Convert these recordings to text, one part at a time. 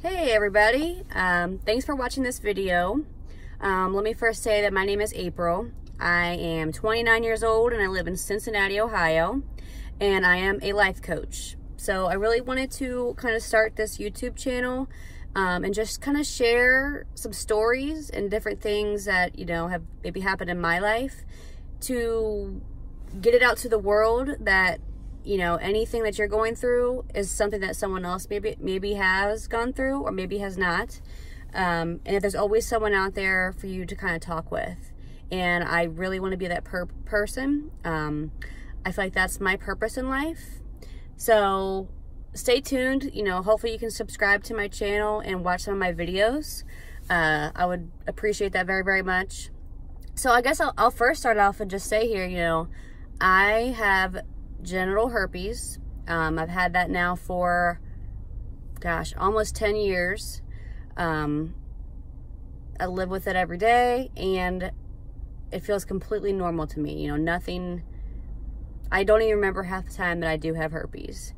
Hey everybody, thanks for watching this video. Let me first say that my name is April. I am 29 years old and I live in Cincinnati, Ohio, and I am a life coach. So I really wanted to kind of start this YouTube channel and just kind of share some stories and different things that, have maybe happened in my life to get it out to the world that anything that you're going through is something that someone else maybe has gone through or maybe has not. And if there's always someone out there for you to kind of talk with. And I really want to be that person. I feel like that's my purpose in life. So stay tuned. Hopefully you can subscribe to my channel and watch some of my videos. I would appreciate that very, very much. So I guess I'll first start off and just say here, I have genital herpes. I've had that now for, gosh, almost 10 years. I live with it every day and it feels completely normal to me. Nothing, I don't even remember half the time that I do have herpes.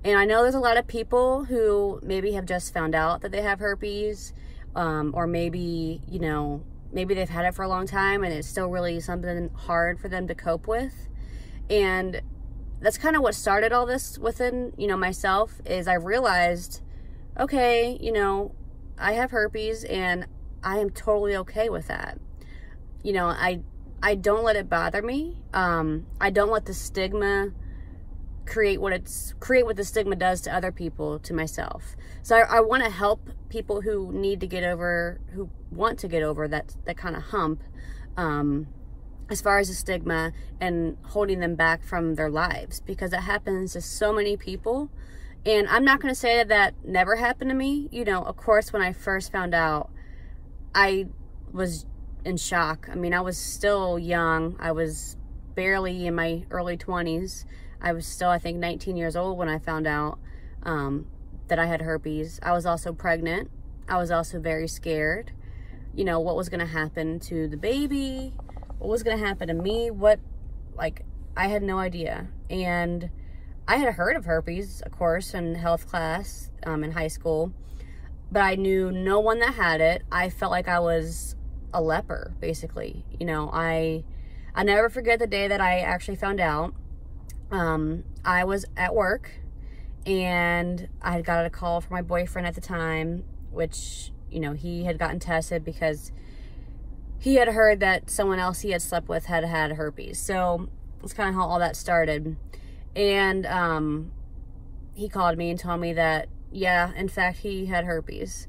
And I know there's a lot of people who maybe have just found out that they have herpes, or maybe, maybe they've had it for a long time and it's still really something hard for them to cope with. And that's kind of what started all this within, myself, is I realized, okay, I have herpes and I am totally okay with that. I don't let it bother me. I don't let the stigma create what the stigma does to other people, to myself. So I want to help people who need to get over, who want to get over that kind of hump, as far as the stigma and holding them back from their lives, because it happens to so many people. And I'm not going to say that never happened to me. Of course, when I first found out, I was in shock. I mean, I was still young. I was barely in my early 20s. I was still, I think, 19 years old when I found out that I had herpes. I was also pregnant. I was also very scared. What was going to happen to the baby? What was going to happen to me? I had no idea. And I had heard of herpes, of course, in health class in high school, but I knew no one that had it. I felt like I was a leper, basically. I never forget the day that I actually found out. I was at work and I had got a call from my boyfriend at the time, which, he had gotten tested because he had heard that someone else he had slept with had herpes. So that's kind of how all that started. And he called me and told me that, yeah, in fact, he had herpes.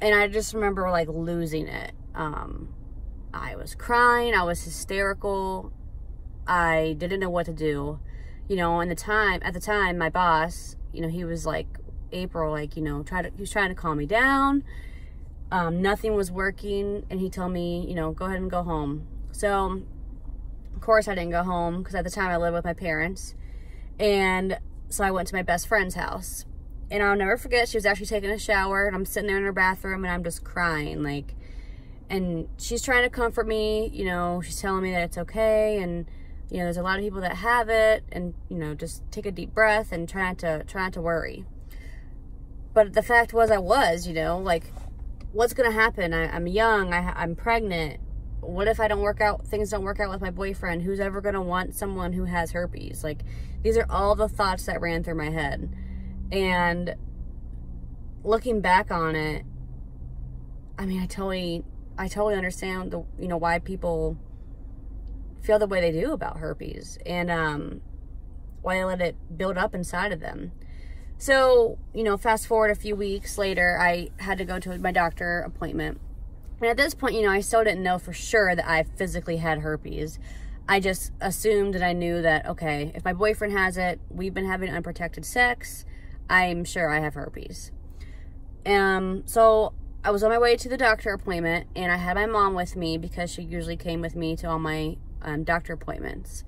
And I just remember losing it. I was crying. I was hysterical. I didn't know what to do. And at the time, my boss, he was like, April, he was trying to calm me down. Nothing was working, and he told me, go ahead and go home. So, of course, I didn't go home, because at the time I lived with my parents. And so I went to my best friend's house. And I'll never forget, she was actually taking a shower, and I'm sitting there in her bathroom, and I'm just crying, and she's trying to comfort me. She's telling me that it's okay, and, there's a lot of people that have it, and, just take a deep breath and try not to worry. But the fact was, what's going to happen? I'm young, I'm pregnant. What if things don't work out with my boyfriend? Who's ever going to want someone who has herpes? These are all the thoughts that ran through my head. And looking back on it, I mean, I totally understand why people feel the way they do about herpes, and why they let it build up inside of them. So, fast forward a few weeks later, I had to go to my doctor appointment. And at this point, I still didn't know for sure that I physically had herpes. I just assumed and I knew that, okay, if my boyfriend has it, we've been having unprotected sex, I'm sure I have herpes. So I was on my way to the doctor appointment, and I had my mom with me because she usually came with me to all my doctor appointments.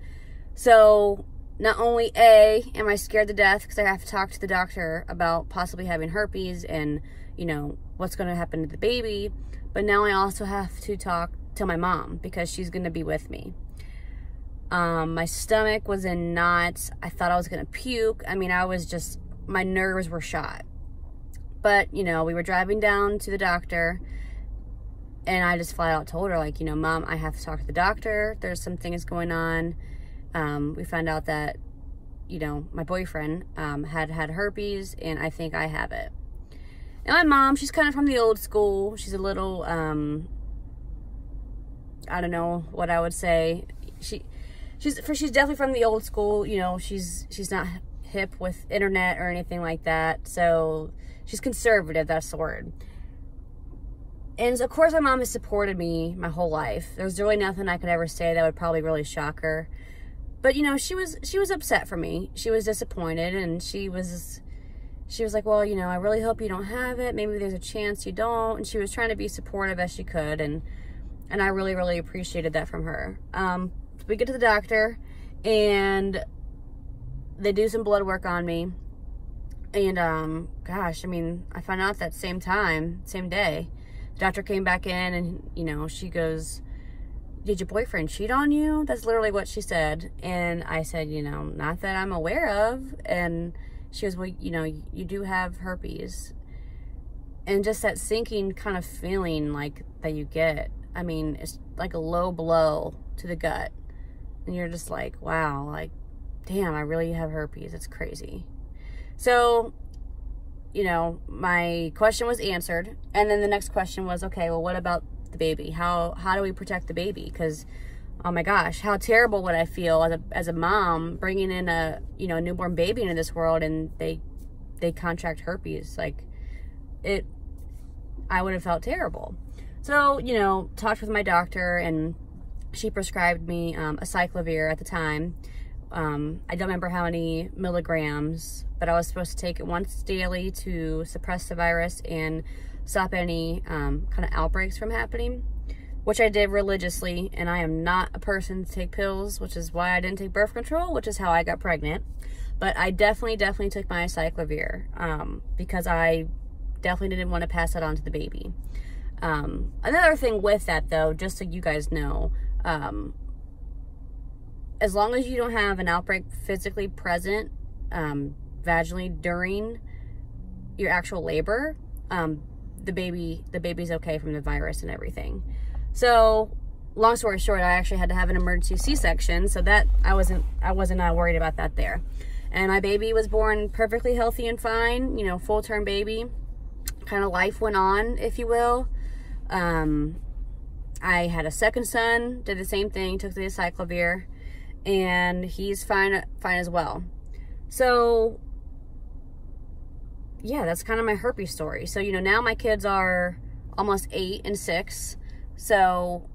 So not only am I scared to death because I have to talk to the doctor about possibly having herpes and, what's going to happen to the baby, but now I also have to talk to my mom because she's going to be with me. My stomach was in knots. I thought I was going to puke. I mean, my nerves were shot. But, you know, we were driving down to the doctor, and I just flat out told her, like, you know, Mom, I have to talk to the doctor. There's some things going on. We found out that, you know, my boyfriend had herpes, and I think I have it. And my mom, she's kind of from the old school. She's a little, I don't know what I would say. She's definitely from the old school. You know, she's not hip with internet or anything like that. So she's conservative, that's the word. And of course my mom has supported me my whole life. There's really nothing I could ever say that would probably really shock her. But, you know, she was upset for me. She was disappointed, and she was like, well, you know, I really hope you don't have it. Maybe there's a chance you don't. And she was trying to be supportive as she could, and I really, really appreciated that from her. We get to the doctor, and they do some blood work on me. And, gosh, I mean, I found out that same day. The doctor came back in, and, you know, she goes, did your boyfriend cheat on you? That's literally what she said. And I said, you know, not that I'm aware of. And she goes, well, you know, you do have herpes. And just that sinking kind of feeling like that you get, I mean, it's like a low blow to the gut. And you're just like, wow, like, damn, I really have herpes. It's crazy. So, you know, my question was answered. And then the next question was, okay, well, what about the baby? How do we protect the baby? Because, oh my gosh, how terrible would I feel as a mom bringing in a, you know, newborn baby into this world, and they contract herpes. Like, I would have felt terrible. So, you know, talked with my doctor, and she prescribed me a cyclovir at the time. I don't remember how many milligrams, but I was supposed to take it once daily to suppress the virus and stop any kind of outbreaks from happening, which I did religiously. And I am not a person to take pills, which is why I didn't take birth control, which is how I got pregnant. But I definitely took my cyclovir because I definitely didn't want to pass that on to the baby. Another thing with that, though, just so you guys know, as long as you don't have an outbreak physically present vaginally during your actual labor, the baby's okay from the virus and everything. So, long story short, I actually had to have an emergency C-section, so that I wasn't worried about that there. And my baby was born perfectly healthy and fine, you know, full-term baby. Kind of life went on, if you will. I had a second son, did the same thing, took the cyclovir, and he's fine as well. So, yeah, that's kind of my herpes story. So, you know, now my kids are almost 8 and 6. So,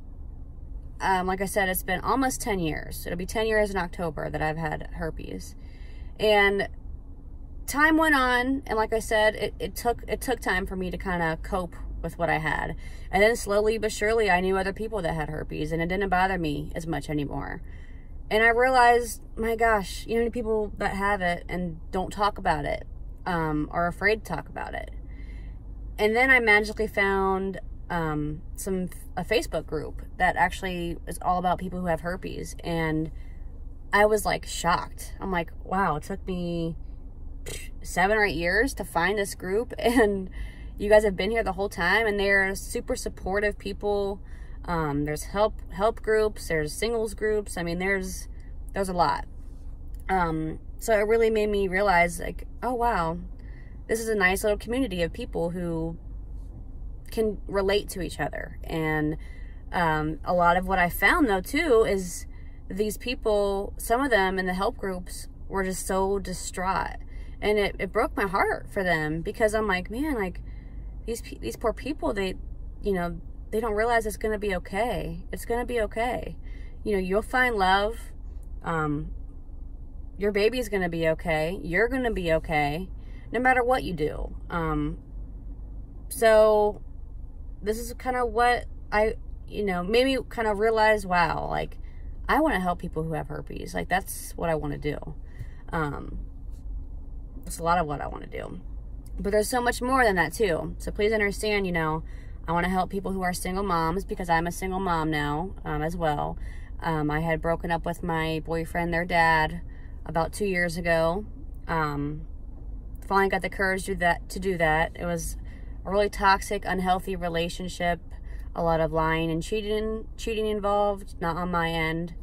like I said, it's been almost 10 years. It'll be 10 years in October that I've had herpes. And time went on, and like I said, it took time for me to kind of cope with what I had. And then slowly but surely, I knew other people that had herpes, and it didn't bother me as much anymore. And I realized, my gosh, you know, people that have it and don't talk about it, are afraid to talk about it. And then I magically found a Facebook group that actually is all about people who have herpes, and I was like shocked. I'm like, wow, it took me 7 or 8 years to find this group, and you guys have been here the whole time, and they're super supportive people. There's help groups, there's singles groups. I mean, there's a lot. So it really made me realize, like, oh wow, this is a nice little community of people who can relate to each other. And a lot of what I found, though, too, is these people, some of them in the help groups were just so distraught, and it broke my heart for them, because I'm like, man, like, these poor people, they, you know, they don't realize it's going to be okay. It's going to be okay. You know, you'll find love. Your baby's going to be okay. You're going to be okay, no matter what you do. So this is kind of what I, you know, made me kind of realize, wow, like, I want to help people who have herpes. Like, that's what I want to do. It's a lot of what I want to do. But there's so much more than that, too. So please understand, you know, I want to help people who are single moms, because I'm a single mom now, as well. I had broken up with my boyfriend, their dad, about 2 years ago. finally got the courage to do that. It was a really toxic, unhealthy relationship. A lot of lying and cheating involved, not on my end.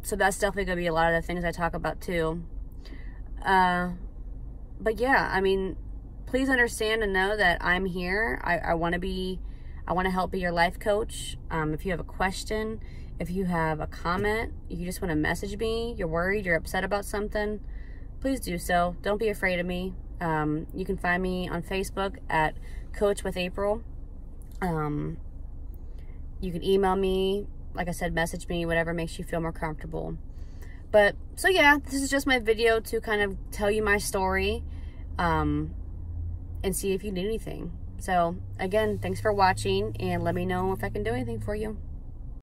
So that's definitely going to be a lot of the things I talk about too. But yeah, I mean, please understand and know that I'm here. I want to help be your life coach. If you have a question, if you have a comment, you just want to message me, you're worried, you're upset about something, please do so. Don't be afraid of me. You can find me on Facebook at Coach with April. You can email me, like I said, message me, whatever makes you feel more comfortable. But, so yeah, this is just my video to kind of tell you my story, and see if you need anything. So, again, thanks for watching, and let me know if I can do anything for you.